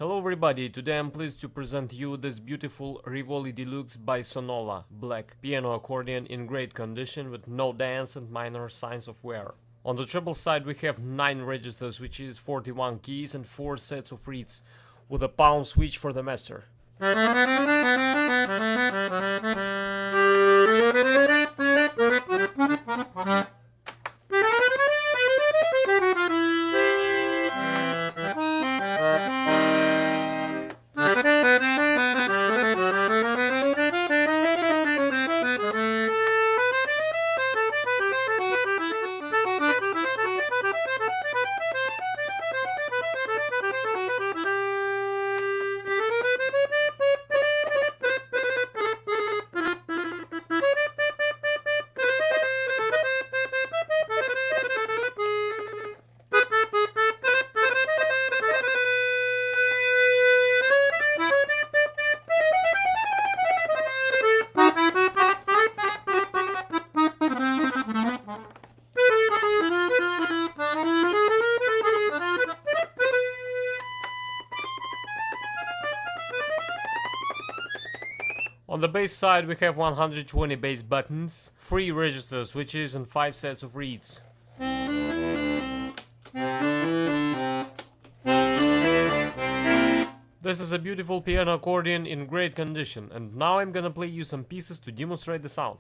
Hello everybody, today I'm pleased to present you this beautiful Rivoli Deluxe by Sonola, black piano accordion in great condition with no dents and minor signs of wear. On the treble side we have 9 registers, which is 41 keys and 4 sets of reeds, with a palm switch for the master. On the bass side we have 120 bass buttons, 3 register switches and 5 sets of reeds. This is a beautiful piano accordion in great condition, and now I'm gonna play you some pieces to demonstrate the sound.